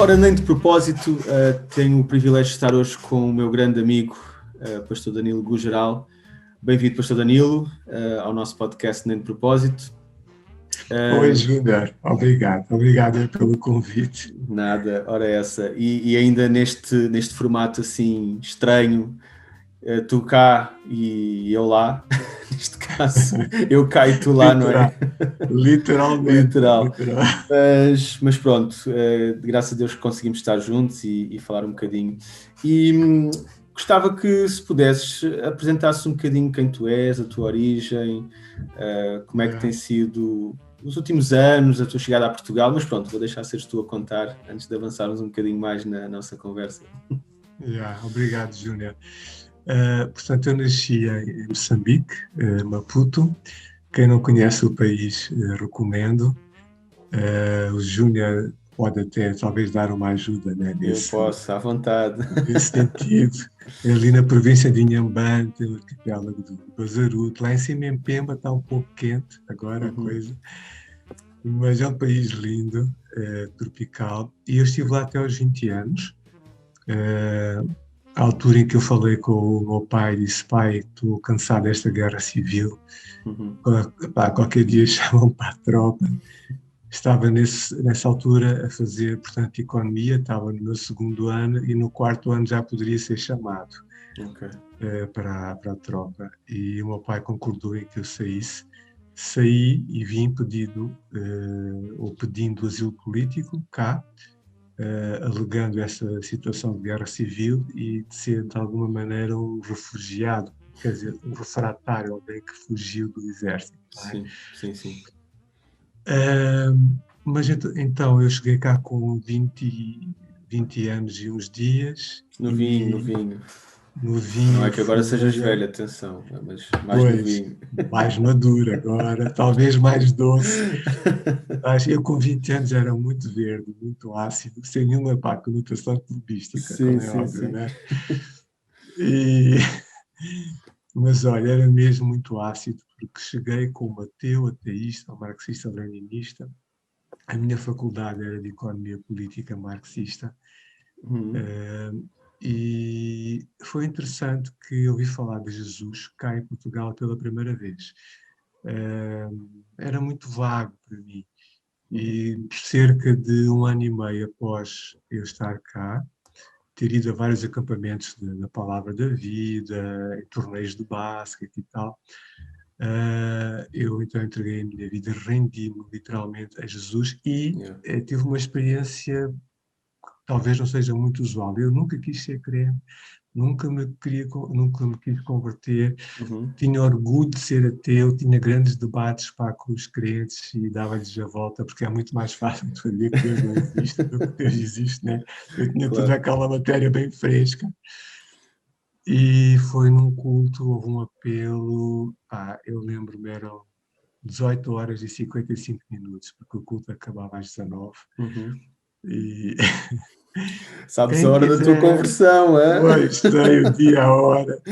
Ora, nem de propósito, tenho o privilégio de estar hoje com o meu grande amigo, Pastor Danilo Gugeral. Bem-vindo, Pastor Danilo, ao nosso podcast Nem de Propósito. Oi, Júnior. Obrigado pelo convite. Nada, ora essa. E ainda neste formato assim estranho, tu cá e eu lá, neste caso, eu cá e tu lá, não é? Literalmente. Literal. Mas pronto, graças a Deus que conseguimos estar juntos e falar um bocadinho. E gostava que, se pudesses, apresentasses um bocadinho quem tu és, a tua origem, como é que tem sido os últimos anos, a tua chegada a Portugal, mas pronto, vou deixar seres tu a contar antes de avançarmos um bocadinho mais na nossa conversa. Obrigado, Júnior. Portanto, eu nasci em Moçambique, Maputo. Quem não conhece o país, recomendo. O Júnior pode até talvez dar uma ajuda, né, Eu posso, à vontade. nesse sentido. Ali na província de Inhambane, tem o arquipélago do Bazaruto. Lá em cima, em Pemba, está um pouco quente agora a coisa. Mas é um país lindo, tropical. E eu estive lá até aos 20 anos. À altura em que eu falei com o meu pai, disse: pai, estou cansado desta guerra civil. Qualquer dia chamam para a tropa. Estava nessa altura a fazer, portanto, economia, estava no meu segundo ano e no quarto ano já poderia ser chamado para a tropa. E o meu pai concordou em que eu saísse. Saí e vim pedindo asilo político cá, alegando essa situação de guerra civil e de ser, de alguma maneira, um refugiado, quer dizer, um refratário, alguém que fugiu do exército. Sim. Mas então eu cheguei cá com 20 anos e uns dias. Novinho. Novinho. Não é que agora sejas velho, atenção, mas mais novinho. Mais maduro agora, talvez mais doce. Eu com 20 anos era muito verde, muito ácido, sem nenhuma conotação clubística, como é óbvio, né? Mas olha, era mesmo muito ácido, porque cheguei como ateu, ateísta, marxista, leninista. A minha faculdade era de Economia Política Marxista. E foi interessante que eu ouvi falar de Jesus cá em Portugal pela primeira vez. Era muito vago para mim. E cerca de 1 ano e meio após eu estar cá, ter ido a vários acampamentos da Palavra da Vida, em torneios de basquete e tal, eu então entreguei a minha vida, rendi-me literalmente a Jesus e tive uma experiência que talvez não seja muito usual. Eu nunca quis ser crente, nunca me quis converter, tinha orgulho de ser ateu, tinha grandes debates com os crentes e dava-lhes a volta, porque é muito mais fácil de fazer que Deus não existe do que Deus existe, né? Eu tinha toda aquela matéria bem fresca. E foi num culto, houve um apelo, eu lembro-me, eram 18 horas e 55 minutos, porque o culto acabava às 19. E sabes a hora da tua conversão, é? Pois, sei o dia, a hora.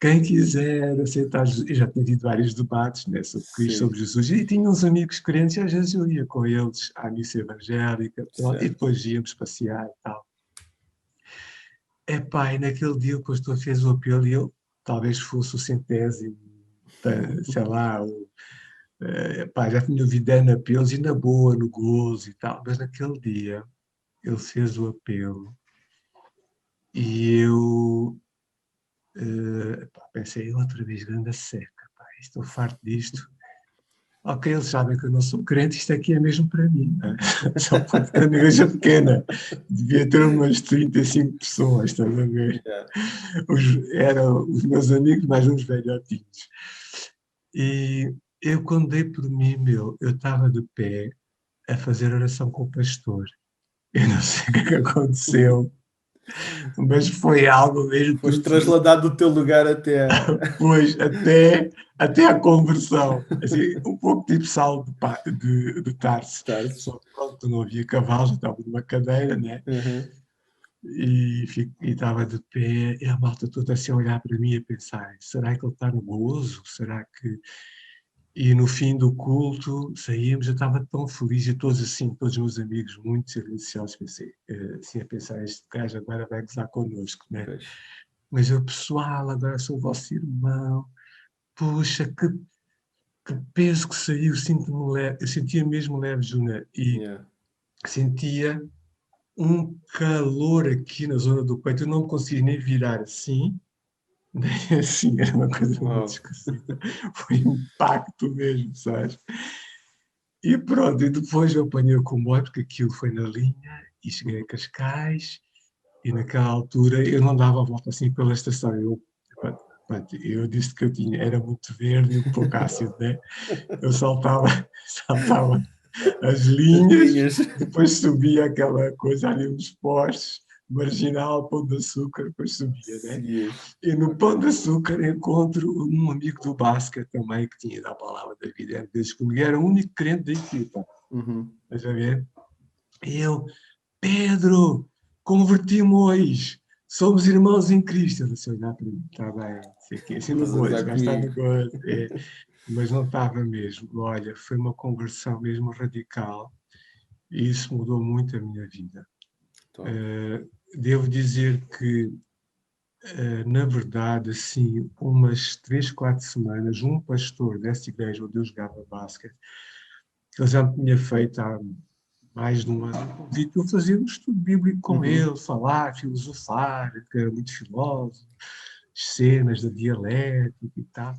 Quem quiser aceitar Jesus, eu já tinha tido vários debates, né, sobre Cristo, sobre Jesus, e tinha uns amigos crentes, e às vezes eu ia com eles à missa evangélica, e depois íamos passear e tal. E naquele dia o pastor fez o apelo e eu, talvez fosse o 100º, sei lá, já tinha ouvido Ana apelos e na boa, no gozo e tal, mas naquele dia ele fez o apelo e eu pensei, outra vez grande seca, estou farto disto. Ok, eles sabem que eu não sou crente, isto aqui é mesmo para mim. Só pode ter uma igreja pequena. Devia ter umas 35 pessoas, estás a ver? Eram os meus amigos mais uns velhotinhos. E eu, quando dei por mim, eu estava de pé a fazer oração com o pastor. Eu não sei o que aconteceu, mas foi algo mesmo. Foste trasladado do teu lugar até Pois, até a conversão. Assim, um pouco tipo Saulo de Tarso. Só que pronto, não havia cavalos, estava numa cadeira, né? E estava de pé, e a malta toda assim a olhar para mim e a pensar: será que ele está no gozo? Será que. E no fim do culto saímos, eu estava tão feliz e todos assim, todos os meus amigos muito silenciosos, pensei, assim a pensar, este gajo agora vai gozar connosco, né? Pois. Mas eu, pessoal, agora sou o vosso irmão, puxa, que peso que saiu, sinto-me leve, eu sentia mesmo leve, Juna, e Yeah. sentia um calor aqui na zona do peito, eu não conseguia nem virar assim, nem assim, era uma coisa muito Uau. esquisita, foi impacto mesmo, sabes? E pronto, e depois eu apanhei o comboio, porque aquilo foi na linha, e cheguei a Uhum. Cascais, e naquela altura eu não dava a volta assim pela estação, eu disse que eu tinha, era muito verde e um pouco ácido, né? Eu saltava, saltava as As linhas, linhas. depois subia aquela coisa ali, uns postes, Marginal, Pão de Açúcar, depois subia, né? Seguias. E no Pão Ok. de Açúcar encontro um amigo do basquete também, que tinha ido à palavra da vida, desde comigo, era o único crente da equipa, Uhum. estás a ver? E eu, Pedro, converti-me hoje, somos irmãos em Cristo. Ele disse, olhar para mim, está bem, sei que, assim no Estás a gozo, gozar já está comigo. no gozo, mas não estava mesmo. Olha, foi uma conversão mesmo radical e isso mudou muito a minha vida. Top. Eh, Devo dizer que, na verdade, assim, umas 3, 4 semanas, um pastor dessa igreja onde eu jogava basquete, ele já me tinha feito há mais de um ano um convite para eu fazer um estudo bíblico com Uhum. ele, falar, filosofar, que era muito filósofo, cenas da dialética e tal.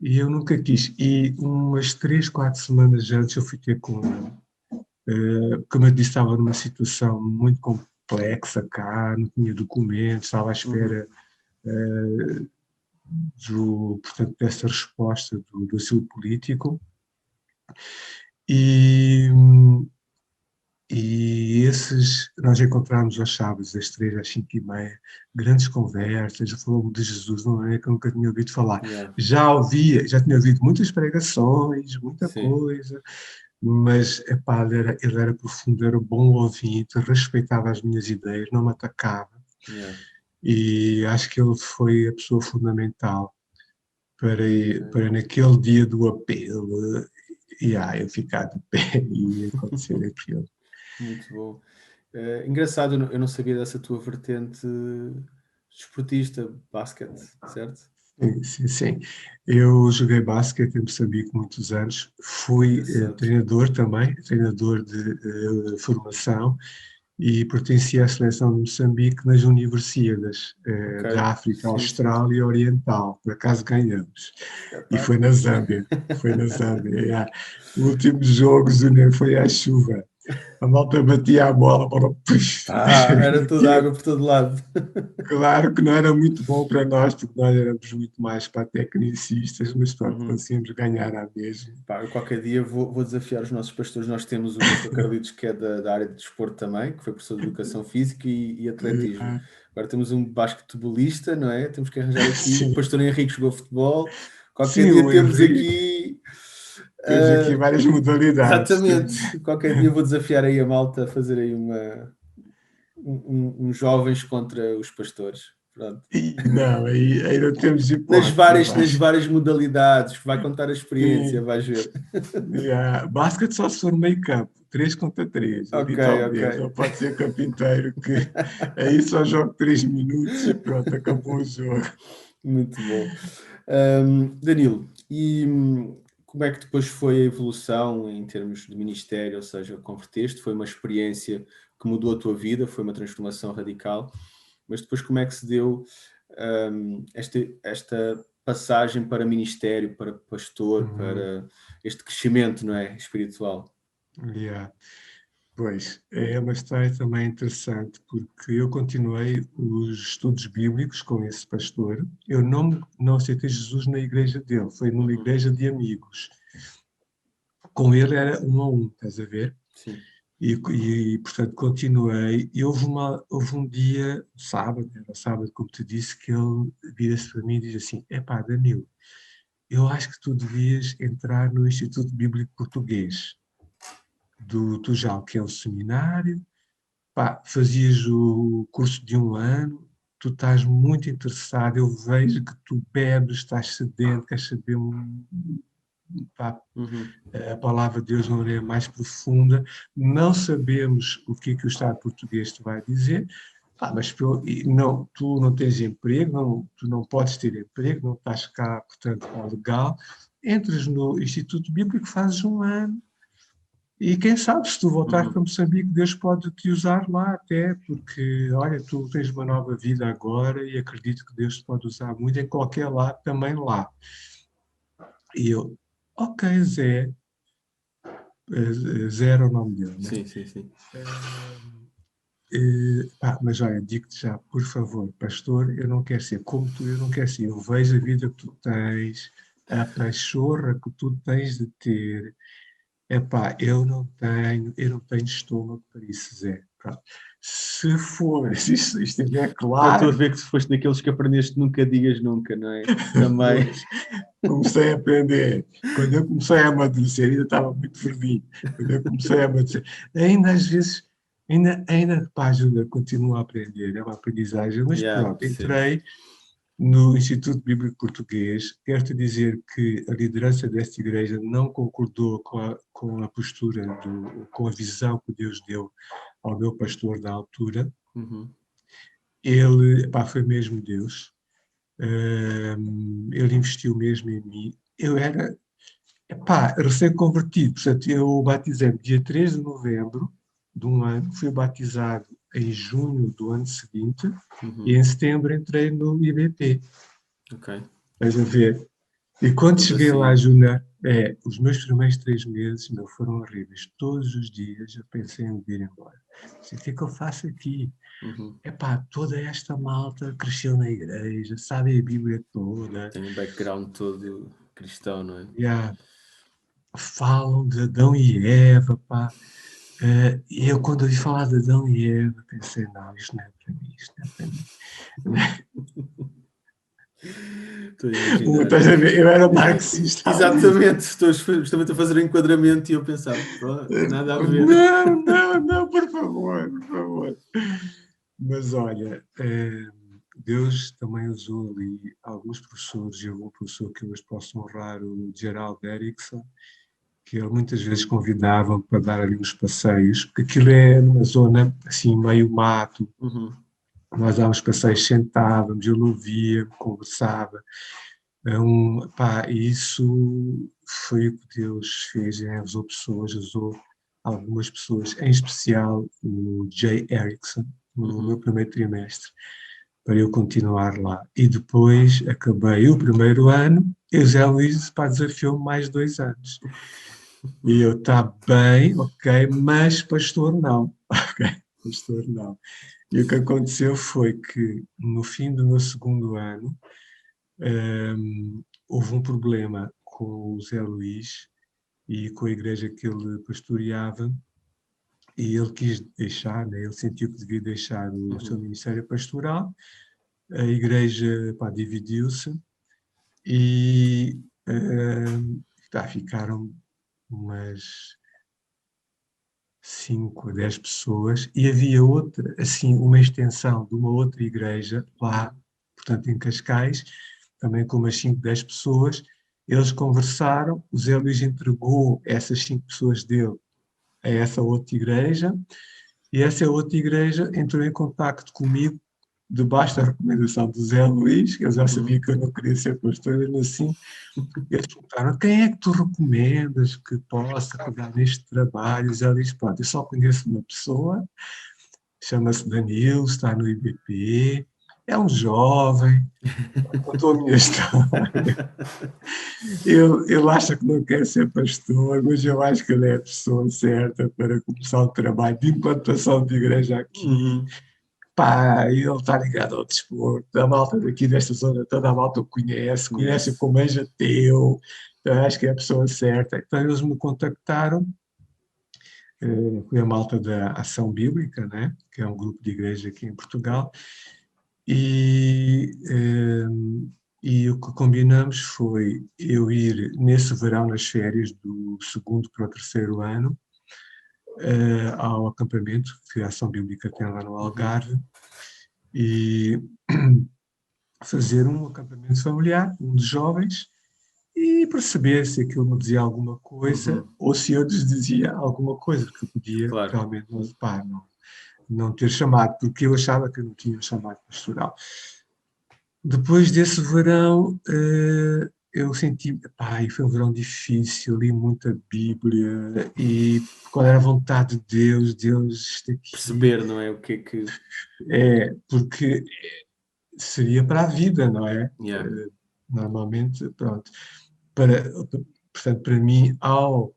E eu nunca quis. E umas 3, 4 semanas antes eu fui ter com ele. Como eu disse, estava numa situação muito complexa cá, não tinha documentos, estava à Uhum. espera portanto, dessa resposta do asilo político. E, nós encontramos aos sábados, às 3 às 5h30, grandes conversas, falou-me de Jesus, não é que eu nunca tinha ouvido falar. Yeah. Já tinha ouvido muitas pregações, muita Sim. coisa, mas, epá, ele era profundo, era um bom ouvinte, respeitava as minhas ideias, não me atacava, Yeah. e acho que ele foi a pessoa fundamental para, Ok. para naquele dia do apelo, eu ficar de pé e acontecer aquilo. Muito bom. Engraçado, eu não sabia dessa tua vertente desportista, basquete, certo? Sim, sim, sim. Eu joguei basquete em Moçambique muitos anos, fui Engraçado. treinador também, treinador de formação e pertencia à seleção de Moçambique nas Universiadas Ok. da África Sim, sim, Austral sim. e Oriental. Por acaso ganhamos. E foi Espetáculo. na Zâmbia. Foi na Zâmbia. O último jogo, Zúnia, foi à chuva. A malta batia a bola, para puxa, Era toda água por todo lado. claro que não era muito bom para nós, porque nós éramos muito mais para tecnicistas, mas pronto, Uhum. conseguimos ganhar à mesma. Pá, eu qualquer dia vou desafiar os nossos pastores. Nós temos o pastor Carlitos, que é da área de desporto também, que foi professor de educação física e atletismo. Agora temos um basquetebolista, não é? Temos que arranjar aqui. O Sim, pastor Henrique jogou futebol. Qualquer sim, dia o temos Henrique, aqui. tens aqui várias modalidades. Exatamente. Qualquer dia vou desafiar aí a malta a fazer aí uns jovens contra os pastores. Pronto. Não, aí não temos Nas hipótese, várias, nas mas várias modalidades, vai contar a experiência, sim. vais ver. Basquete só se for meio campo, 3 contra 3, Ok, ok. habitualmente. Não pode ser campo inteiro, que aí só jogo 3 minutos e pronto, acabou o jogo. Muito bom. Danilo, e como é que depois foi a evolução em termos de ministério, ou seja, converteste, foi uma experiência que mudou a tua vida, foi uma transformação radical, mas depois como é que se deu esta passagem para ministério, para pastor, Uhum. para este crescimento, não é, espiritual? Yeah. Pois, é uma história também interessante, porque eu continuei os estudos bíblicos com esse pastor. Eu não aceitei Jesus na igreja dele, foi numa Uhum. igreja de amigos. Com ele era 1 a 1, estás a ver? Sim. Portanto, continuei. E houve um dia, sábado, era sábado, como te disse, que ele vira-se para mim e diz assim: Epá, Danilo, eu acho que tu devias entrar no Instituto Bíblico Português do Tujal, que é um seminário. Pá, fazias o curso de 1 ano, tu estás muito interessado, eu vejo que tu bebes, estás sedento, queres saber pá, Uhum. a palavra de Deus não é mais profunda, não sabemos o que o Estado português te vai dizer, mas não, tu não tens emprego, tu não podes ter emprego, não estás cá, portanto, legal, entras no Instituto Bíblico, fazes um ano, e quem sabe, se tu voltares para Moçambique, Deus pode te usar lá até, porque, olha, tu tens uma nova vida agora e acredito que Deus te pode usar muito em qualquer lado, também lá. E eu, ok, Zé, Zé era o nome dele, né? Sim, sim, sim. Mas olha, digo-te já, por favor, pastor, eu não quero ser como tu, eu não quero ser. Eu vejo a vida que tu tens, a pachorra que tu tens de ter. Eu não tenho estômago para isso, Zé. Pronto. Se for, se isto estiver Já estou a claro, ver que se foste daqueles que aprendeste nunca digas nunca, não é? Também. pois, comecei a aprender. Quando eu comecei a amadurecer, ainda estava muito verdinho. Quando eu comecei a amadurecer, ainda às vezes, pá, ajuda, continuo a aprender, é uma aprendizagem, mas Yeah, pronto, percebo. entrei no Instituto Bíblico Português. Quero-te dizer que a liderança desta igreja não concordou com a postura, com a visão que Deus deu ao meu pastor da altura. Uhum. Ele, pá, foi mesmo Deus. Ele investiu mesmo em mim. Eu era, recém-convertido, portanto, eu batizei-me dia 3 de novembro de um ano, fui batizado em junho do ano seguinte e em setembro entrei no IBP. Ok. Estás a ver? E quando Tudo cheguei lá, assim. Júnior, os meus primeiros 3 meses foram horríveis. Todos os dias eu pensei em vir embora. Assim, o que é que eu faço aqui? Uhum. Toda esta malta cresceu na igreja, sabe a Bíblia toda, Tem um background todo cristão, não é? já falam de Adão e Eva, pá. E eu, quando ouvi falar de Adão e Eva, pensei, não, isto não é para mim, isto não é para mim. Estou a imaginar. Estás a ver? Eu era marxista ali. Exatamente, estou justamente a fazer o enquadramento e eu pensava, pô, nada a ver. Não, não, não, por favor, por favor. Mas olha, Deus também usou ali alguns professores, e algum professor que eu hoje posso honrar, o Gerald Erickson, que ele muitas vezes convidava para dar ali uns passeios, porque aquilo é numa zona assim, meio mato. Uhum. Nós dávamos passeios, sentávamos, ele ouvia, conversava. E isso foi o que Deus fez, usou pessoas, usou algumas pessoas, em especial o Jay Erickson, no meu primeiro trimestre, para eu continuar lá. E depois acabei o primeiro ano e o Zé Luís desafiou-me mais 2 anos. E eu, está bem, ok, mas pastor não. Ok, pastor não. E o que aconteceu foi que no fim do meu segundo ano, houve um problema com o Zé Luís e com a igreja que ele pastoreava, e ele quis deixar, né? Ele sentiu que devia deixar o seu ministério pastoral. A igreja, dividiu-se e ficaram umas 5 a 10 pessoas, e havia outra, assim, uma extensão de uma outra igreja lá, portanto, em Cascais, também com umas 5, 10 pessoas. Eles conversaram, o Zé Luís entregou essas 5 pessoas dele a essa outra igreja, e essa outra igreja entrou em contacto comigo debaixo da recomendação do Zé Luís, que eu já sabia que eu não queria ser pastor, mesmo assim, eles perguntaram: quem é que tu recomendas que possa pegar neste trabalho? E já disse: pronto, eu só conheço uma pessoa, chama-se Danilo, está no IBP, é um jovem, contou a minha história. Ele acha que não quer ser pastor, mas eu acho que ele é a pessoa certa para começar o trabalho de implantação de igreja aqui. Uhum. Ele está ligado ao desporto, a malta daqui desta zona, toda a malta o conhece Conhece. como ex-ateu, então acho que é a pessoa certa. Então eles me contactaram, foi a malta da Ação Bíblica, né, que é um grupo de igreja aqui em Portugal, e, o que combinamos foi eu ir nesse verão, nas férias do segundo para o terceiro ano, ao acampamento que a Ação Bíblica tem lá no Algarve, e fazer um acampamento familiar, um de jovens, e perceber se aquilo me dizia alguma coisa Uhum. ou se eu lhes dizia alguma coisa, porque eu podia Claro. realmente não, pá, não ter chamado, porque eu achava que eu não tinha chamado pastoral. Depois desse verão, eu senti, pá, e foi um verão difícil, li muita Bíblia e qual era a vontade de Deus, Deus, isto aqui Perceber, não é? O que é que. porque seria para a vida, não é? Yeah. Normalmente, pronto. Para, portanto, para mim, ao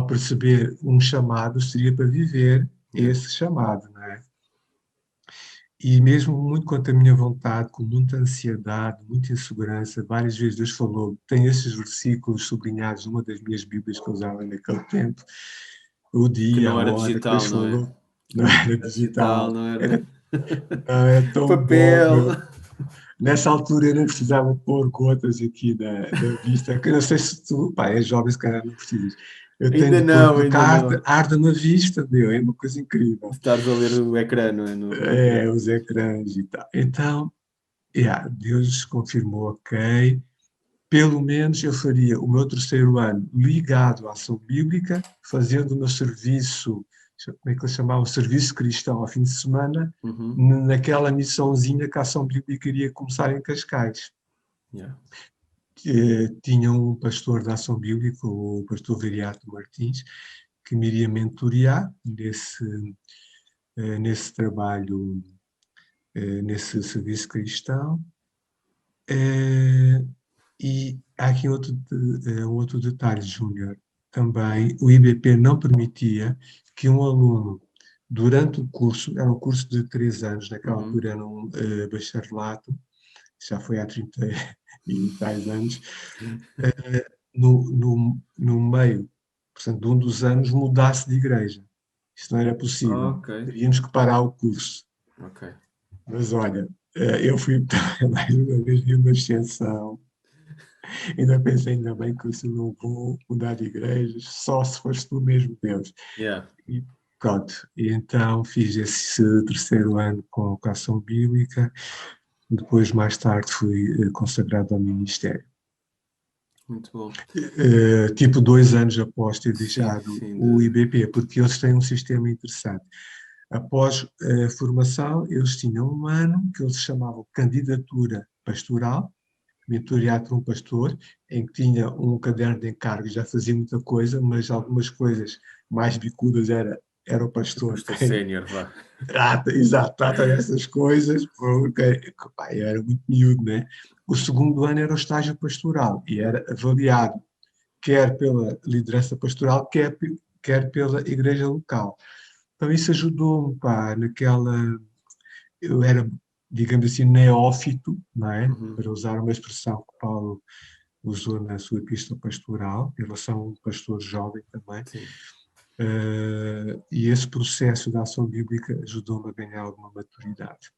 perceber um chamado, seria para viver Yeah. esse chamado, não é? E mesmo muito contra a minha vontade, com muita ansiedade, muita insegurança, várias vezes Deus falou, tem esses versículos sublinhados numa das minhas Bíblias que eu usava naquele tempo, o Que dia, a não era hora que Deus digital, não é? falou, não era Era digital, digital, não era. era, não, era tão bom, Papel! meu. Nessa altura eu não precisava pôr gotas aqui da vista, que eu não sei se tu, pá, és jovem, se calhar não precisas. Eu tenho Ainda de pôr não, porque ainda arde, não. arde na vista, meu, é uma coisa incrível. De estares a ler o ecrã, não é? No ecrã. É, os ecrãs e tal. Então, yeah, Deus confirmou, ok, pelo menos eu faria o meu terceiro ano ligado à ação bíblica, fazendo o meu serviço, como é que eles chamavam? Serviço cristão ao fim de semana, Uhum. naquela missãozinha que a ação bíblica iria começar em Cascais. Yeah. Tinha um pastor da ação bíblica, o pastor Viriato Martins, que me iria mentorear nesse trabalho, nesse serviço cristão. Eh, E há aqui um outro detalhe, Júnior. Também o IBP não permitia que um aluno, durante o curso, era um curso de 3 anos, naquela Uhum. altura era um bacharelato, já foi há 30 e tais anos, no meio, portanto, de um dos anos, mudasse de igreja. Isso não era possível. Ok, Teríamos que parar o curso. ok. Mas olha, eu fui mais uma vez vi uma exceção. Ainda pensei, ainda bem que eu não vou mudar de igrejas, só se fores tu mesmo, Deus. Yeah. E pronto, e então fiz esse terceiro ano com a educação bíblica, depois mais tarde fui consagrado ao ministério. Muito bom. Tipo 2 anos após ter Sim, deixado sim. o IBP, porque eles têm um sistema interessante. Após a formação, eles tinham um ano que eles chamavam candidatura pastoral, mentoreado por um pastor, em que tinha um caderno de encargos, já fazia muita coisa, mas algumas coisas mais bicudas era o Depois pastor estou quem sénior, vá. trata, exato, trata dessas coisas, porque pá, eu era muito miúdo, né? O segundo ano era o estágio pastoral e era avaliado quer pela liderança pastoral, quer pela igreja local. Então isso ajudou-me, pá, eu era, digamos assim, neófito, não é? Uhum. Para usar uma expressão que Paulo usou na sua epístola pastoral, em relação a um pastor jovem também. Sim. E esse processo da ação bíblica ajudou-me a ganhar alguma maturidade.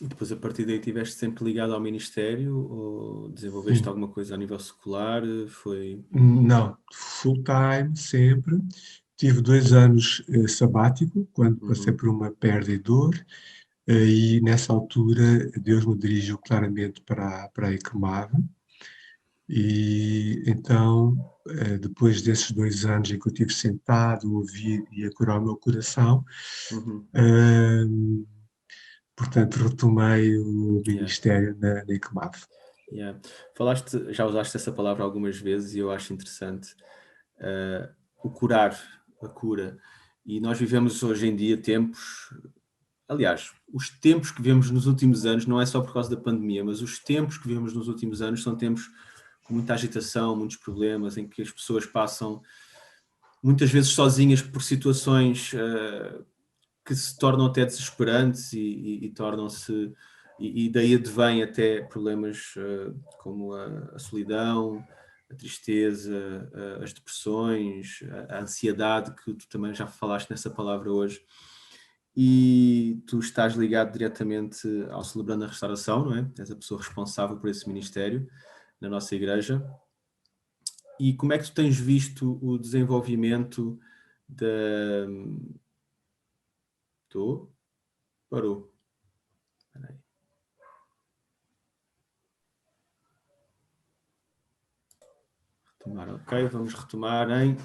E depois a partir daí estiveste sempre ligado ao Ministério ou desenvolveste Sim. alguma coisa a nível secular? Foi. Não, full time, sempre. Tive 2 anos sabático, quando passei Uhum. por uma perda e dor, e nessa altura Deus me dirigiu claramente para a ECMAV, e então, depois desses 2 anos em que eu estive sentado, a ouvir e a curar o meu coração, Uhum. eh, portanto, retomei o Yeah. ministério na ECMAV. Yeah. Falaste, já usaste essa palavra algumas vezes e eu acho interessante. O curar, a cura. E nós vivemos hoje em dia tempos. Aliás, os tempos que vivemos nos últimos anos, não é só por causa da pandemia, mas os tempos que vivemos nos últimos anos são tempos com muita agitação, muitos problemas, em que as pessoas passam muitas vezes sozinhas por situações que se tornam até desesperantes e tornam-se. E daí advém até problemas como a solidão, a tristeza, as depressões, a ansiedade, que tu também já falaste nessa palavra hoje. E tu estás ligado diretamente ao Celebrando a Restauração, não é? És a pessoa responsável por esse ministério na nossa igreja. E como é que tu tens visto o desenvolvimento da... Tu? Parou. Espera aí. Ok, vamos retomar em...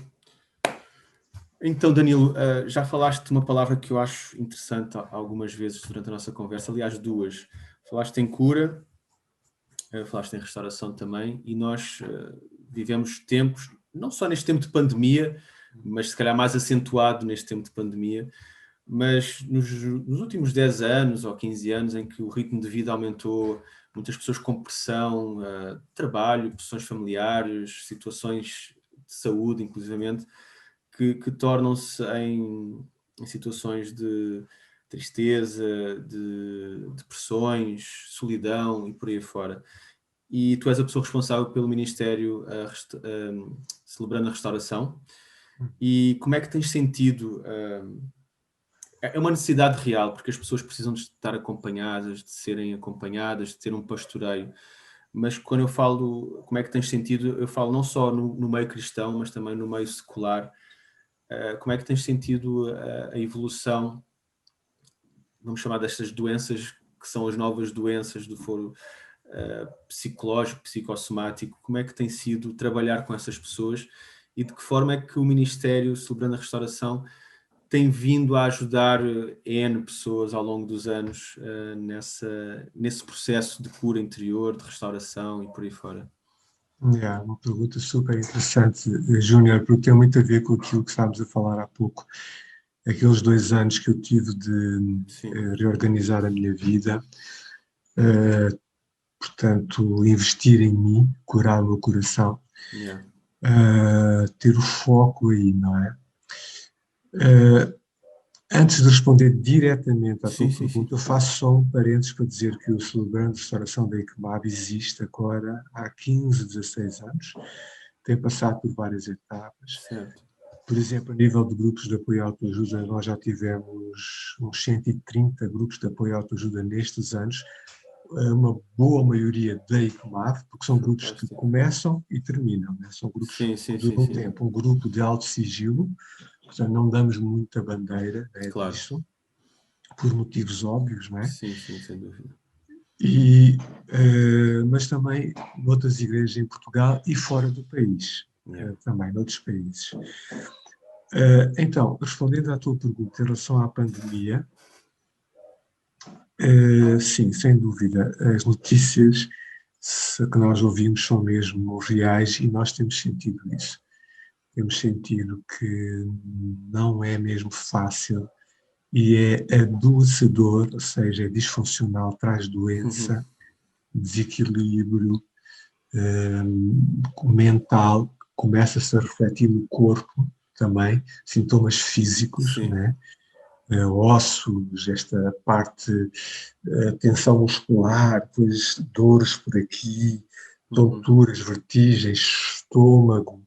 Então, Danilo, já falaste de uma palavra que eu acho interessante algumas vezes durante a nossa conversa, aliás, duas. Falaste em cura, falaste em restauração também, e nós vivemos tempos, não só neste tempo de pandemia, mas se calhar mais acentuado neste tempo de pandemia, mas nos últimos 10 anos ou 15 anos em que o ritmo de vida aumentou, muitas pessoas com pressão, trabalho, pressões familiares, situações de saúde, inclusivamente, que tornam-se em situações de tristeza, de depressões, solidão e por aí fora. E tu és a pessoa responsável pelo Ministério Celebrando a Restauração. E como é que tens sentido? É uma necessidade real, porque as pessoas precisam de estar acompanhadas, de serem acompanhadas, de ter um pastoreio. Mas quando eu falo como é que tens sentido, eu falo não só no meio cristão, mas também no meio secular. Como é que tens sentido a evolução, vamos chamar destas doenças, que são as novas doenças do foro psicológico, psicossomático? Como é que tem sido trabalhar com essas pessoas e de que forma é que o Ministério Celebrando a Restauração tem vindo a ajudar N pessoas ao longo dos anos nesse processo de cura interior, de restauração e por aí fora? Uma pergunta super interessante, Júnior, porque tem muito a ver com aquilo que estávamos a falar há pouco. Aqueles 2 anos que eu tive de reorganizar a minha vida, portanto, investir em mim, curar o meu coração, ter o foco aí, não é? Antes de responder diretamente à tua pergunta, eu faço só um parênteses para dizer que o Celebrando a Restauração da ICMAB existe agora há 15, 16 anos, tem passado por várias etapas. Certo. Por exemplo, a nível de grupos de apoio à autoajuda, nós já tivemos uns 130 grupos de apoio à autoajuda nestes anos, uma boa maioria da ICMAV, porque são grupos que começam e terminam, né? São grupos que duram tempo. Um grupo de alto sigilo, portanto não damos muita bandeira, né, disso, por motivos óbvios, não é? Sim, sem dúvida. Mas também noutras igrejas em Portugal e fora do país, também noutros países. Então, respondendo à tua pergunta em relação à pandemia, sim, sem dúvida, as notícias que nós ouvimos são mesmo reais e nós temos sentido isso. Temos sentido que não é mesmo fácil e é adoecedor, ou seja, é disfuncional, traz doença, desequilíbrio mental, começa-se a refletir no corpo também, sintomas físicos, né? Ossos, esta parte, tensão muscular, depois dores por aqui, tonturas, vertigens, estômago.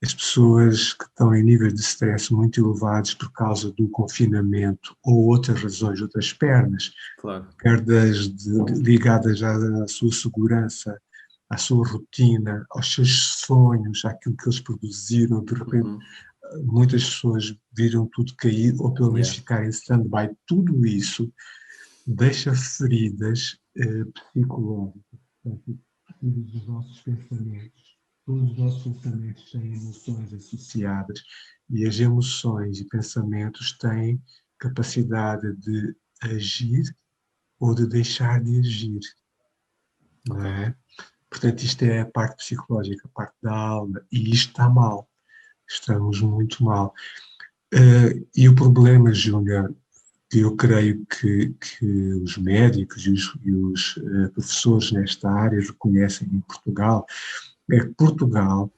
As pessoas que estão em níveis de stress muito elevados por causa do confinamento ou outras razões, outras perdas, perdas ligadas à sua segurança, à sua rotina, aos seus sonhos, àquilo que eles produziram, de repente muitas pessoas viram tudo cair ou pelo menos ficar em stand-by. Tudo isso deixa feridas psicológicas. Todos os nossos pensamentos têm emoções associadas e as emoções e pensamentos têm capacidade de agir ou de deixar de agir. Não é? Portanto, isto é a parte psicológica, a parte da alma, e isto está mal. Estamos muito mal. E o problema, Júnior, que eu creio que os médicos e os professores nesta área reconhecem em Portugal, é que Portugal,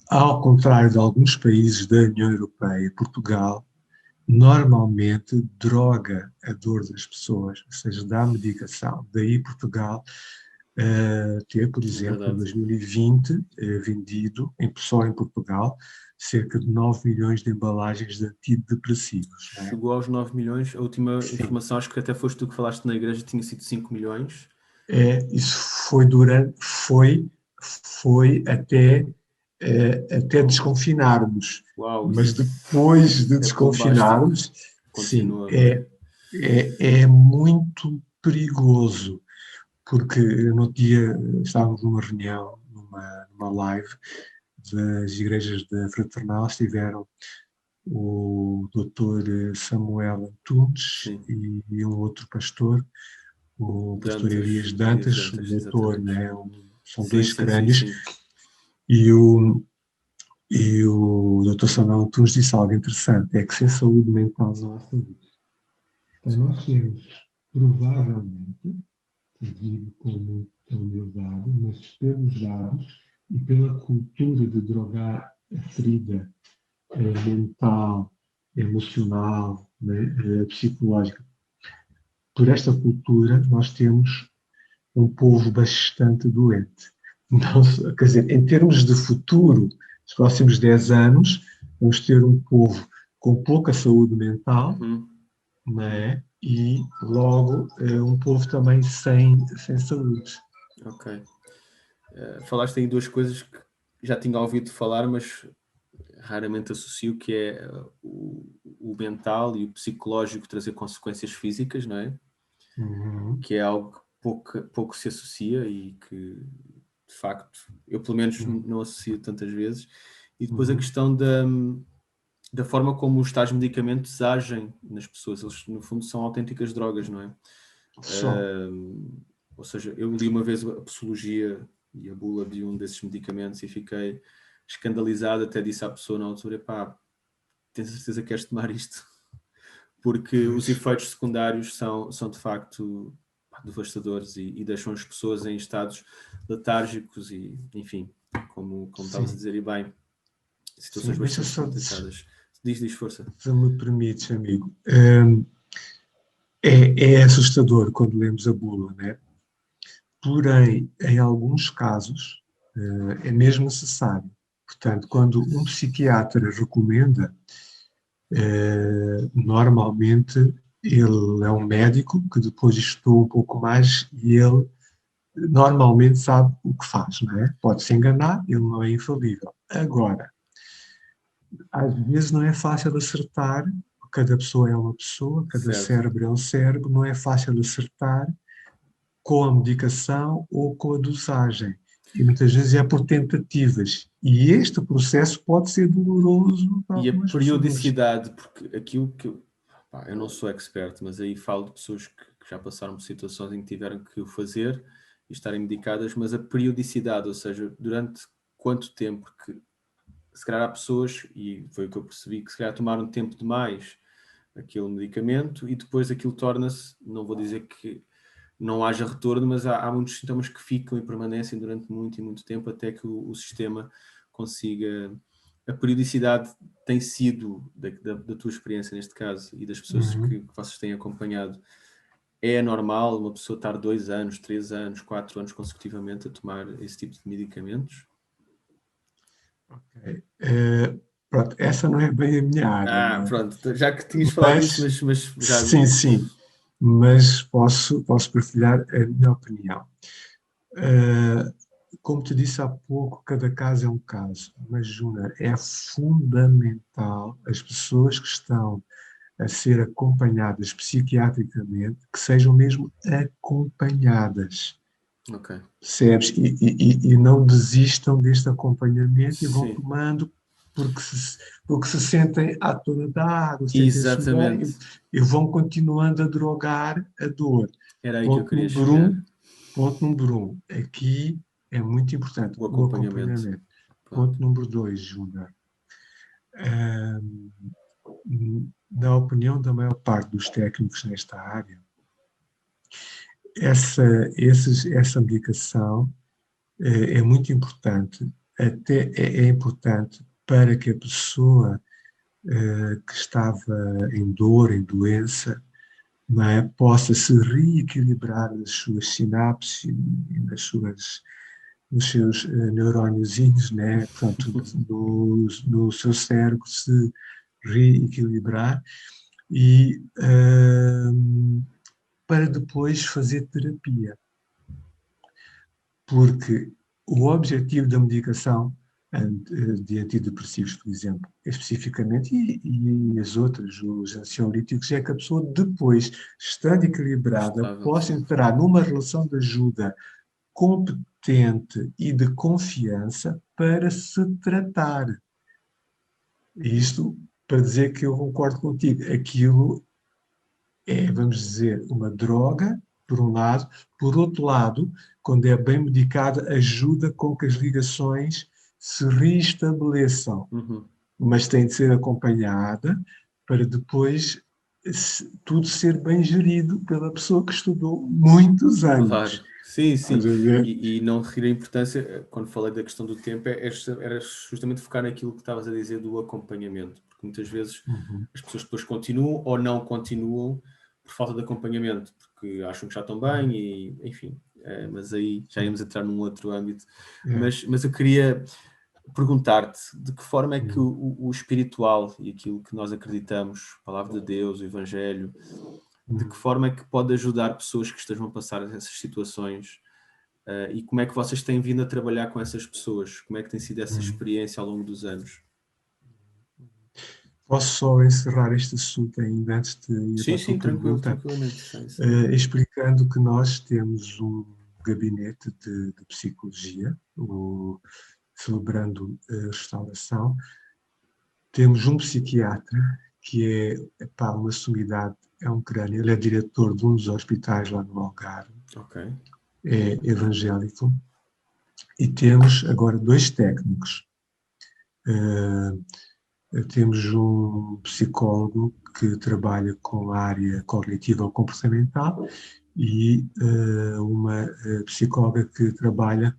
ao contrário de alguns países da União Europeia, Portugal normalmente droga a dor das pessoas, ou seja, dá medicação. Daí Portugal ter, por exemplo, em 2020, vendido, só em Portugal, cerca de 9 milhões de embalagens de antidepressivos. Chegou aos 9 milhões, a última informação, acho que até foste tu que falaste na igreja, tinha sido 5 milhões. Isso foi até desconfinarmos. Uau, mas depois de desconfinarmos, sim, é muito perigoso, porque no outro dia estávamos numa reunião, numa live das igrejas da Fraternal, estiveram o doutor Samuel Antunes Sim. e um outro pastor, o pastor Dantas, Elias Elias Dantas, o Dantas, doutor, exatamente. né? São Sim, dois sim, sim, crânios, sim. e o doutor Samuel Antunes disse algo interessante, é que sem saúde mental não há saúde. Então nós temos, provavelmente, digo com muita humildade, mas pelos dados e pela cultura de drogar a ferida mental, emocional, né, psicológica, por esta cultura nós temos um povo bastante doente. Não, quer dizer, em termos de futuro, nos próximos 10 anos, vamos ter um povo com pouca saúde mental, Uhum. né? E logo um povo também sem saúde. Ok. Falaste aí duas coisas que já tinha ouvido falar, mas raramente associo, que é o mental e o psicológico trazer consequências físicas, não é? Uhum, Que é algo que pouco se associa e que, de facto, eu pelo menos uhum, não associo tantas vezes. E depois a uhum. questão da forma como os tais medicamentos agem nas pessoas. Eles, no fundo, são autênticas drogas, não é? Só. Ou seja, eu li uma vez a posologia e a bula de um desses medicamentos e fiquei escandalizado, até disse à pessoa na altura, pá, tens certeza que queres tomar isto? Porque os Pois. efeitos secundários são de facto devastadores e deixam as pessoas em estados letárgicos e, enfim, como estavas a Sim, dizer, e bem, situações sim. Deixa bastante só, complicadas. Diz força. se me permites, amigo. É assustador quando lemos a bula, né? Porém, em alguns casos, é mesmo necessário. Portanto, quando um psiquiatra recomenda, normalmente ele é um médico que depois estudou um pouco mais e ele normalmente sabe o que faz, não é? Pode se enganar, ele não é infalível. Agora, às vezes não é fácil acertar, cada pessoa é uma pessoa, cada Certo. cérebro é um cérebro, não é fácil acertar com a medicação ou com a dosagem. E muitas vezes é por tentativas. E este processo pode ser doloroso para E a algumas pessoas. periodicidade, porque aquilo que eu não sou expert, mas aí falo de pessoas que já passaram por situações em que tiveram que o fazer e estarem medicadas, mas a periodicidade, ou seja, durante quanto tempo, que se calhar há pessoas, e foi o que eu percebi, que se calhar tomaram tempo demais aquele medicamento e depois aquilo torna-se, não vou dizer que não haja retorno, mas há muitos sintomas que ficam e permanecem durante muito e muito tempo até que o sistema consiga. A periodicidade tem sido, da tua experiência neste caso e das pessoas Uhum. que vocês têm acompanhado, é normal uma pessoa estar 2 anos, 3 anos, 4 anos consecutivamente a tomar esse tipo de medicamentos? Ok. Pronto, essa não é bem a minha área, Ah, né? pronto, já que tinhas falado disso, Mas, mas já. sim, sim, mas posso partilhar a minha opinião. Uh, Como te disse há pouco, cada caso é um caso, mas, Júnior, é fundamental as pessoas que estão a ser acompanhadas psiquiatricamente que sejam mesmo acompanhadas, Ok. percebes? E não desistam deste acompanhamento e vão Sim, tomando porque se sentem à tona da água, sentem-se melhor exatamente. e vão continuando a drogar a dor. Era aí que eu Ponto queria número chegar. um, ponto número um. Aqui é muito importante O o acompanhamento. acompanhamento. Pronto. Ponto número dois, Júnior. Na opinião da maior parte dos técnicos nesta área, essa medicação é muito importante, até é importante para que a pessoa que estava em dor, em doença, não é, possa se reequilibrar nas suas sinapses e nos seus neuróniozinhos, né, portanto, no seu cérebro se reequilibrar e para depois fazer terapia. Porque o objetivo da medicação, de antidepressivos, por exemplo, especificamente, e as outras, os ansiolíticos, é que a pessoa depois, estando equilibrada, Estável, possa sim. entrar numa relação de ajuda competente e de confiança para se tratar. Isto para dizer que eu concordo contigo. Aquilo é, vamos dizer, uma droga, por um lado. Por outro lado, quando é bem medicada, ajuda com que as ligações se reestabeleçam. Uhum. Mas tem de ser acompanhada para depois tudo ser bem gerido pela pessoa que estudou muitos Claro, anos. sim, Estás sim. a ver? E não retira a importância, quando falei da questão do tempo, era justamente focar naquilo que estavas a dizer do acompanhamento, porque muitas vezes Uhum. as pessoas depois continuam ou não continuam por falta de acompanhamento, porque acham que já estão bem e, enfim, mas aí já íamos entrar num outro âmbito. É. Mas eu queria perguntar-te de que forma é que Uhum. o espiritual e aquilo que nós acreditamos, a palavra de Deus, o Evangelho, de que Uhum. forma é que pode ajudar pessoas que estejam a passar essas situações, e como é que vocês têm vindo a trabalhar com essas pessoas? Como é que tem sido essa Uhum. experiência ao longo dos anos? Posso só encerrar este assunto ainda antes de ir para Sim, a tua sim, tranquilo, pergunta, tranquilamente. Sim. explicando que nós temos um gabinete de psicologia, celebrando a restauração. Temos um psiquiatra que é epá, uma sumidade, é um crânio, ele é diretor de um dos hospitais lá no Algarve, Ok. é evangélico, e temos agora dois técnicos. Temos um psicólogo que trabalha com a área cognitiva ou comportamental e uma psicóloga que trabalha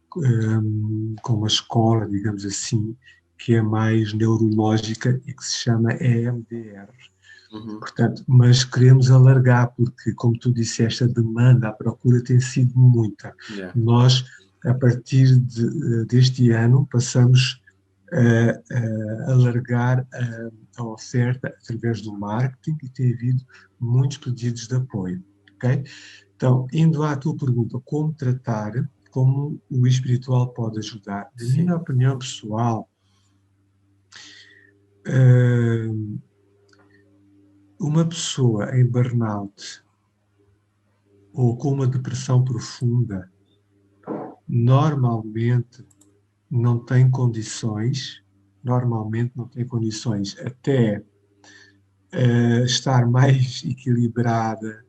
com uma escola, digamos assim, que é mais neurológica e que se chama EMDR. Uhum. Portanto, mas queremos alargar, porque, como tu disseste, a demanda, a procura tem sido muita. Yeah. Nós, a partir deste ano, passamos a alargar a oferta através do marketing e tem havido muitos pedidos de apoio. Ok? Então, indo à tua pergunta, como tratar, como o espiritual pode ajudar? Na minha Sim. opinião pessoal, uh, uma pessoa em burnout ou com uma depressão profunda normalmente não tem condições, até estar mais equilibrada,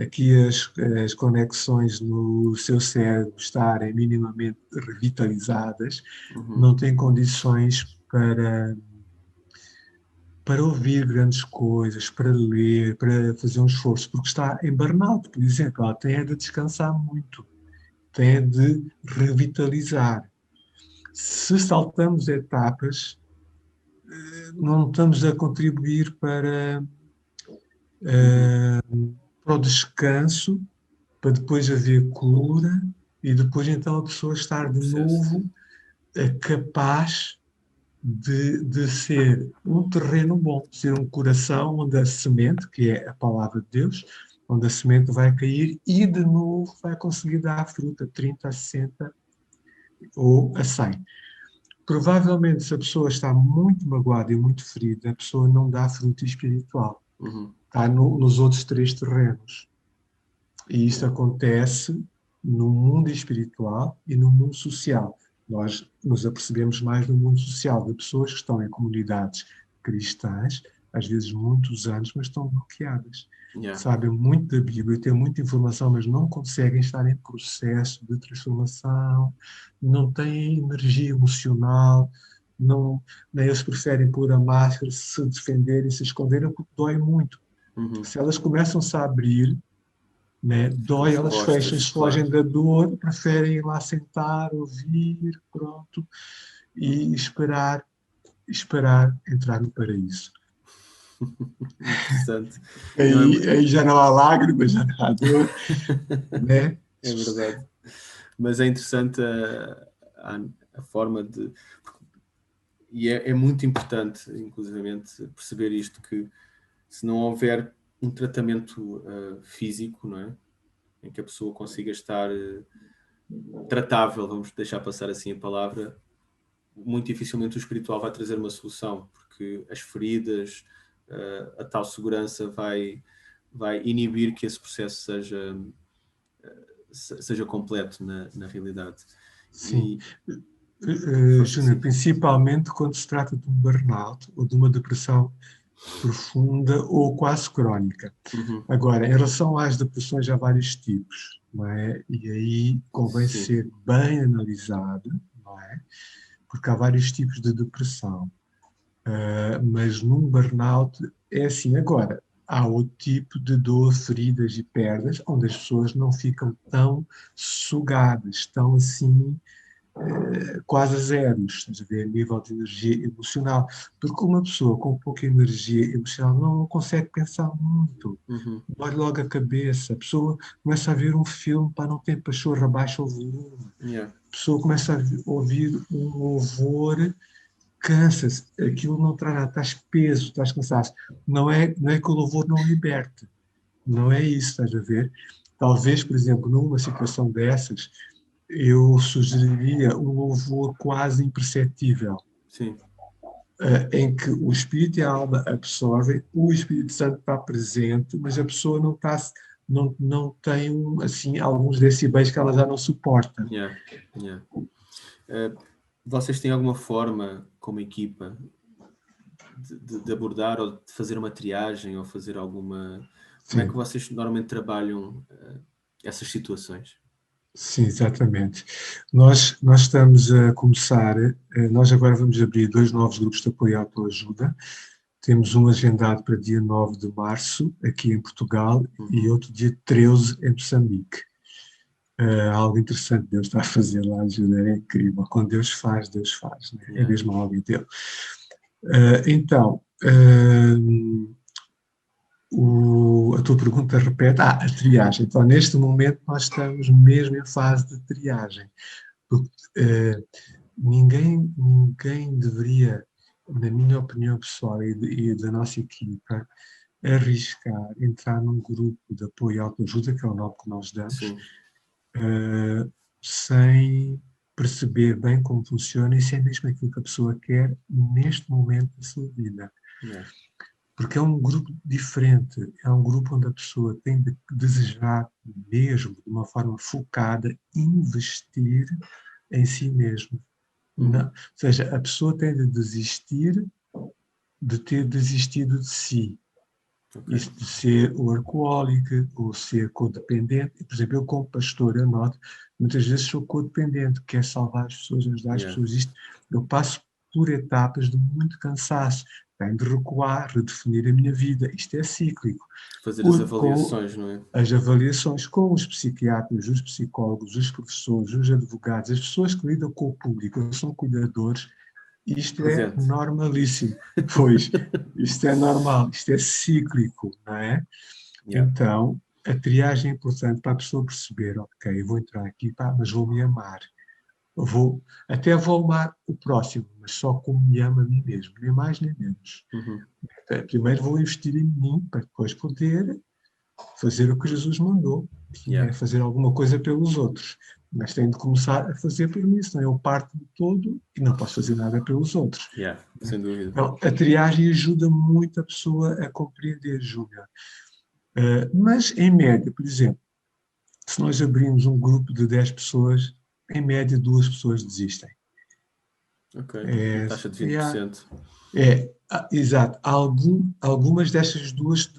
aqui as conexões no seu cérebro estarem minimamente revitalizadas, Uhum. não tem condições para ouvir grandes coisas, para ler, para fazer um esforço, porque está em burnout, por exemplo, ela tem é de descansar muito, tem é de revitalizar. Se saltamos etapas, não estamos a contribuir Uhum. eh, para o descanso, para depois haver cura e depois então a pessoa O estar de processo. novo capaz de ser um terreno bom, ser um coração onde a semente, que é a palavra de Deus, onde a semente vai cair e de novo vai conseguir dar a fruta 30, a 60 ou a 100. Provavelmente, se a pessoa está muito magoada e muito ferida, a pessoa não dá fruto espiritual. Uhum. Está nos outros três terrenos. E isto Yeah. acontece no mundo espiritual e no mundo social. Nós nos apercebemos mais no mundo social de pessoas que estão em comunidades cristãs, às vezes muitos anos, mas estão bloqueadas. Yeah. Sabem muito da Bíblia, têm muita informação, mas não conseguem estar em processo de transformação, não têm energia emocional, não, nem eles preferem pôr a máscara, se defenderem, se esconderem, porque dói muito. Uhum. Se elas começam-se a abrir, né? Ficam Dói, elas fecham, expostas, fogem claro. da dor, preferem ir lá sentar, ouvir, pronto, e esperar entrar no paraíso. Interessante. Não é, Aí já não há lágrimas, já não há dor, né? é verdade. Mas é interessante a forma de. E é muito importante, inclusivamente, perceber isto, que se não houver um tratamento físico, não é? Em que a pessoa consiga estar tratável, vamos deixar passar assim a palavra, muito dificilmente o espiritual vai trazer uma solução, porque as feridas, a tal segurança vai inibir que esse processo seja completo na realidade. Sim. E força, Júnior, sim. principalmente quando se trata de um burnout ou de uma depressão profunda ou quase crónica. Uhum. Agora, em relação às depressões, há vários tipos, não é? E aí convém Sim. ser bem analisado, não é? Porque há vários tipos de depressão. Mas num burnout é assim. Agora, há outro tipo de dor, feridas e perdas, onde as pessoas não ficam tão sugadas, tão assim quase a zeros, estás a ver, a nível de energia emocional. Porque uma pessoa com pouca energia emocional não consegue pensar muito. Uhum. Dói logo a cabeça. A pessoa começa a ver um filme, para não ter pachorra, baixa o volume. Yeah. A pessoa começa a ouvir um louvor, cansa-se. Aquilo não traz nada, estás peso, estás cansado. Não é que o louvor não liberte. Não é isso, estás a ver? Talvez, por exemplo, numa situação dessas, eu sugeriria um louvor quase imperceptível, Sim. em que o Espírito e a alma absorvem, o Espírito Santo está presente, mas a pessoa não tem assim, alguns decibéis que ela já não suporta. Yeah. Yeah. Vocês têm alguma forma, como equipa, de abordar ou de fazer uma triagem ou fazer alguma... Como é que Sim, vocês normalmente trabalham essas situações? sim, exatamente. Nós estamos a começar, nós agora vamos abrir 2 novos grupos de apoio à autoajuda. Temos um agendado para dia 9 de março, aqui em Portugal, e outro dia 13 em Moçambique. Algo interessante Deus está a fazer lá, ajuda, é incrível. Quando Deus faz, né? É Yeah. mesmo algo dele. Então, a tua pergunta repete, a triagem. Então, neste momento, nós estamos mesmo em fase de triagem. Porque, ninguém deveria, na minha opinião pessoal e da nossa equipa, arriscar entrar num grupo de apoio à autoajuda, que é o nome que nós damos, Sim. sem perceber bem como funciona e se é mesmo aquilo que a pessoa quer neste momento da sua vida. Yeah. Porque é um grupo diferente, é um grupo onde a pessoa tem de desejar mesmo, de uma forma focada, investir em si mesmo. Não, ou seja, a pessoa tem de desistir de ter desistido de si. Okay. Isso de ser workaholic ou ser codependente. Por exemplo, eu como pastor, eu noto, muitas vezes sou codependente, quero salvar as pessoas, ajudar as Yeah. pessoas. Isto, eu passo por etapas de muito cansaço. Tenho de recuar, redefinir a minha vida. Isto é cíclico. Fazer as Com avaliações, não é? as avaliações com os psiquiatras, os psicólogos, os professores, os advogados, as pessoas que lidam com o público, são cuidadores, isto é Presente. normalíssimo. Pois, isto é normal, isto é cíclico, não é? Yeah. Então, a triagem é importante para a pessoa perceber, ok, eu vou entrar aqui, pá, mas vou me amar. Até vou amar o próximo, mas só como me amo a mim mesmo, nem mais nem menos. Primeiro vou investir em mim, para depois poder fazer o que Jesus mandou, que Yeah. é fazer alguma coisa pelos outros. Mas tenho de começar a fazer por mim, senão eu parto de todo e não posso fazer nada pelos outros. Yeah. Sem dúvida. Então, a triagem ajuda muito a pessoa a compreender, Júlia. Mas, em média, por exemplo, se nós abrimos um grupo de 10 pessoas, em média 2 pessoas desistem. Ok. Uma É, taxa de 20%. exato. Algumas destas duas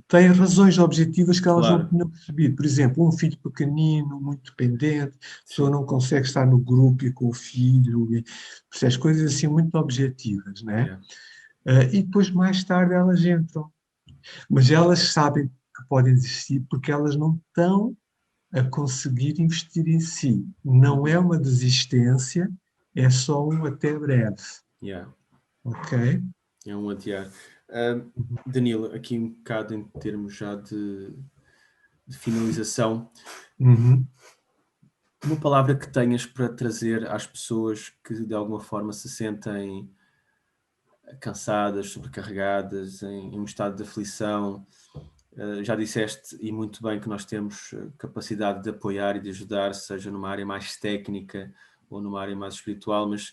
têm razões objetivas que elas não Claro. tinham percebido. Por exemplo, um filho pequenino, muito dependente, a pessoa Sim. não consegue estar no grupo e com o filho, as coisas assim muito objetivas, né? Yeah. E depois, mais tarde, elas entram. Mas elas sabem que podem desistir porque elas não estão a conseguir investir em si. Não é uma desistência, é só um até breve. Yeah. Ok? É um adiar. Danilo, aqui um bocado em termos já de finalização, Uhum. uma palavra que tenhas para trazer às pessoas que de alguma forma se sentem cansadas, sobrecarregadas, em um estado de aflição. Já disseste, e muito bem, que nós temos capacidade de apoiar e de ajudar, seja numa área mais técnica ou numa área mais espiritual, mas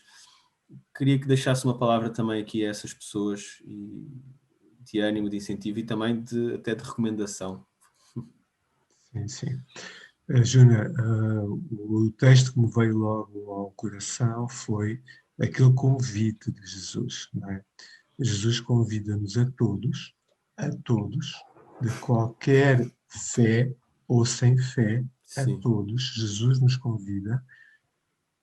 queria que deixasse uma palavra também aqui a essas pessoas, e de ânimo, de incentivo e também até de recomendação. Sim, sim. Júnior, o texto que me veio logo ao coração foi aquele convite de Jesus, não é? Jesus convida-nos a todos, de qualquer fé ou sem fé, a Sim, todos. Jesus nos convida,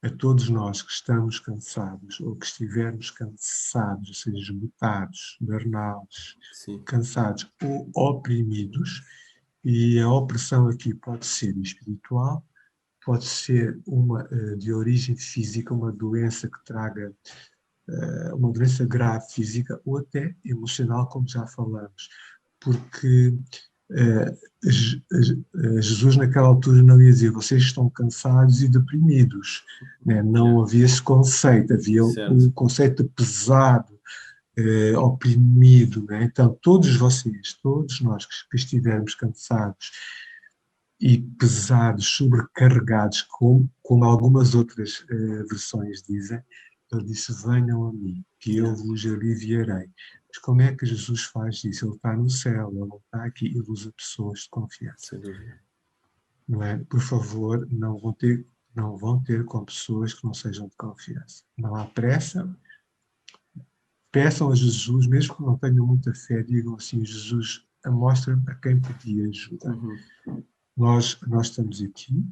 a todos nós que estamos cansados ou que estivermos cansados, ou seja, esgotados, burnados, sim, cansados ou oprimidos, e a opressão aqui pode ser espiritual, pode ser uma de origem física, uma doença que traga uma doença grave física ou até emocional, como já falamos, porque Jesus naquela altura não ia dizer vocês estão cansados e deprimidos, né? Não havia esse conceito, havia certo, o conceito pesado, oprimido, né? Então todos vocês, todos nós que estivermos cansados e pesados, sobrecarregados, como algumas outras versões dizem, ele disse, venham a mim, que eu vos aliviarei. Mas como é que Jesus faz isso? Ele está no céu, ele não está aqui, ele usa pessoas de confiança. sem dúvida. Não é? Por favor, não vão ter com pessoas que não sejam de confiança. Não há pressa. Peçam a Jesus, mesmo que não tenham muita fé, digam assim, Jesus, mostra-me a quem pedir ajuda. Nós estamos aqui,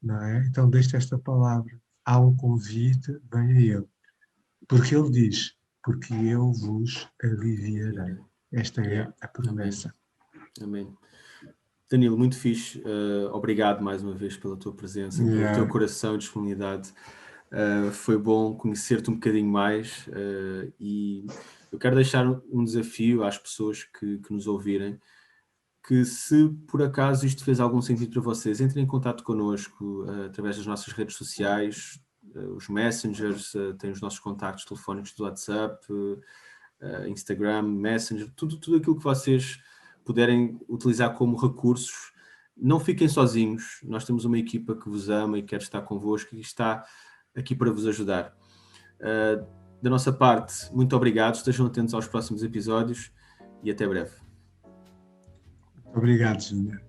não é? Então deixe esta palavra. Há um convite, venha a Ele. Porque Ele diz, porque eu vos aliviarei. Esta é a promessa. Amém. Danilo, muito fixe. Obrigado mais uma vez pela tua presença, pelo teu coração e disponibilidade. Foi bom conhecer-te um bocadinho mais, e eu quero deixar um desafio às pessoas que nos ouvirem, que se por acaso isto fez algum sentido para vocês, entrem em contato connosco através das nossas redes sociais, os messengers, têm os nossos contactos telefónicos do WhatsApp, Instagram, Messenger, tudo aquilo que vocês puderem utilizar como recursos. Não fiquem sozinhos, nós temos uma equipa que vos ama e quer estar convosco e está aqui para vos ajudar. Da nossa parte, muito obrigado, estejam atentos aos próximos episódios e até breve. Obrigado, Júnior.